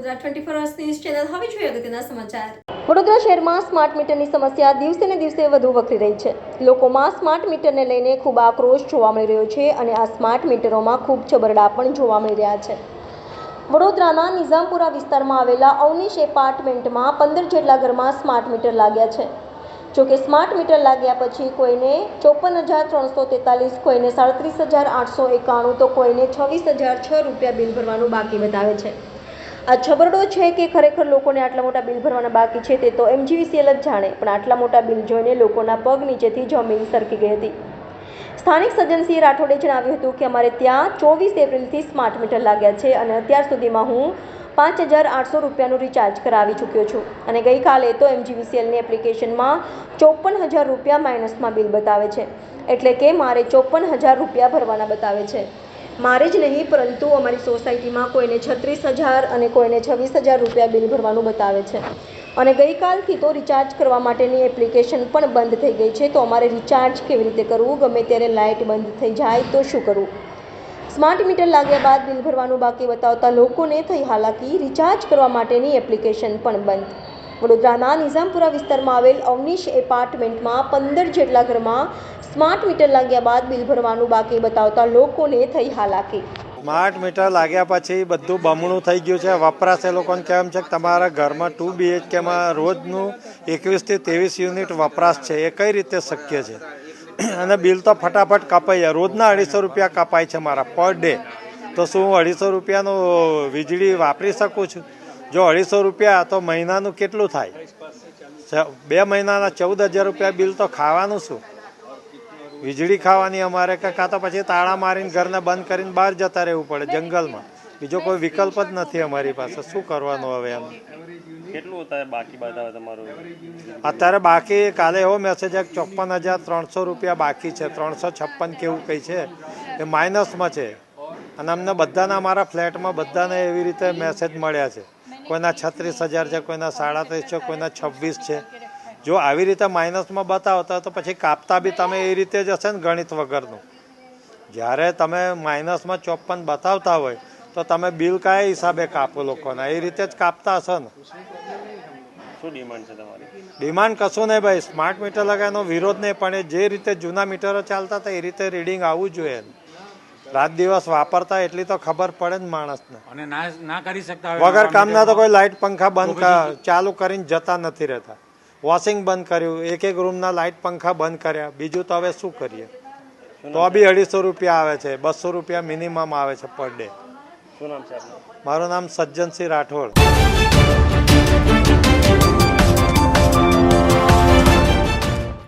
Vadodara 24 news channel હવે જોઈએ અગત્યના સમાચાર। વડોદરા શહેરમાં સ્માર્ટ મીટરની સમસ્યા દિવસે ને દિવસે વધુ વકરી રહી છે। લોકોમાં સ્માર્ટ મીટરને લઈને ખૂબ આક્રોશ જોવા મળી રહ્યો છે અને આ સ્માર્ટ મીટરોમાં ખૂબ છબરડા પણ જોવા મળી રહ્યા છે। વડોદરાના નિઝામપુરા વિસ્તારમાં આવેલા અવનીશ એપાર્ટમેન્ટમાં 15 જેટલા ઘરમાં સ્માર્ટ મીટર લાગ્યા છે। જોકે સ્માર્ટ મીટર લાગ્યા પછી કોઈને 54,343, કોઈને 37,891 તો કોઈને 26,006 રૂપિયા બિલ ભરવાનું બાકી બતાવે છે। આ છબરડો છે કે ખરેખર લોકોને આટલા મોટા બિલ ભરવાના બાકી છે તે તો MGVCL જ જાણે, પણ આટલા મોટા બિલ જોઈને લોકોના પગ નીચેથી જમીન સરકી ગઈ હતી। સ્થાનિક સજ્જનસિંહ રાઠોડે જણાવ્યું હતું કે અમારે ત્યાં 24 એપ્રિલથી સ્માર્ટ મીટર લાગ્યા છે અને અત્યાર સુધીમાં હું 5,800 રૂપિયાનું રિચાર્જ કરાવી ચૂક્યો છું અને ગઈકાલે તો MGVCLની એપ્લિકેશનમાં 54,000 રૂપિયા માઇનસમાં બિલ બતાવે છે, એટલે કે મારે 54,000 રૂપિયા ભરવાના બતાવે છે। મારે જ નહીં પરંતુ અમારી સોસાયટીમાં કોઈને 36,000 અને કોઈને 26,000 રૂપિયા બિલ ભરવાનું બતાવે છે અને ગઈકાલથી તો રિચાર્જ કરવા માટેની એપ્લિકેશન પણ બંધ થઈ ગઈ છે। તો અમારે રિચાર્જ કેવી રીતે કરવું? ગમે ત્યારે લાઇટ બંધ થઈ જાય તો શું કરવું? સ્માર્ટ મીટર લાગ્યા બાદ બિલ ભરવાનું બાકી બતાવતા લોકોને થઈ હાલાકી, રિચાર્જ કરવા માટેની એપ્લિકેશન પણ બંધ। વડોદરાના નિઝામપુરા વિસ્તારમાં આવેલ અવનીશ એપાર્ટમેન્ટમાં 15 જેટલા ઘરમાં સ્માર્ટ મીટર લાગ્યા બાદ બિલ ભરવાનું બાકી બતાવતા લોકોને થઈ હાલાકી। સ્માર્ટ મીટર લાગ્યા પછી બધું બમણું થઈ ગયું છે। વપરાશ એ લોકોને કેમ છે કે તમારા ઘરમાં 2 BHKમાં રોજનું 21 થી 23 યુનિટ વપરાશ છે, એ કઈ રીતે શક્ય છે? અને બિલ તો ફટાફટ કપાઈ જાય, રોજના 250 રૂપિયા કપાય છે મારા પર ડે। તો શું હું 250 રૂપિયાનું વીજળી વાપરી શકું છું? જો 250 રૂપિયા તો મહિનાનું કેટલું થાય? 2 મહિનાના 14,000 રૂપિયા બિલ તો ખાવાનું શું? વીજળી ખાવાની અમારે કે કાં તો પછી તાળા મારીને ઘરને બંધ કરીને બહાર જતા રહેવું પડે જંગલમાં। બીજો કોઈ વિકલ્પ જ નથી અમારી પાસે। શું કરવાનું હવે એમ? કેટલું અત્યારે બાકી બતાવે તમારું? અત્યારે બાકી કાલે એવો મેસેજ કે 54,300 રૂપિયા બાકી છે, 356 કેવું કંઈ છે, એ માઇનસમાં છે અને અમને બધાના અમારા ફ્લેટમાં બધાને એવી રીતે મેસેજ મળ્યા છે। કોઈના 36,000 છે, કોઈના 37,000 છે, કોઈના 26 છે। જો આવી રીતે માઇનસમાં બતાવતા તો પછી કાપતા બી તમે એ રીતે જ હશે ને, ગણિત વગરનું। જ્યારે તમે માઇનસમાં 54 બતાવતા હોય તો તમે બિલ કયા હિસાબે કાપો લોકોના? એ રીતે જ કાપતા હશો ને। શું ડિમાન્ડ છે તમારી? ડિમાન્ડ કશું નહીં ભાઈ, સ્માર્ટ મીટર લગાવવાનો વિરોધ નહીં, પણ એ જે રીતે જૂના મીટરો ચાલતા હતા એ રીતે રીડિંગ આવવું જોઈએ। રાત દિવસ વાપરતા એટલી તો ખબર પડે ને માણસને। અને ના કરી શકતા વગર કામના તો કોઈ લાઇટ પંખા બંધ ચાલુ કરીને જતા નથી રહેતા। વોશિંગ બંધ કર્યું, એક રૂમના લાઇટ પંખા બંધ કર્યા, બીજું તો હવે શું કરીએ? તો બી 250 રૂપિયા આવે છે, 200 રૂપિયા મિનિમમ આવે છે પર ડે। શું નામ છે આપનું? મારું નામ સજ્જનસિંહ રાઠોડ।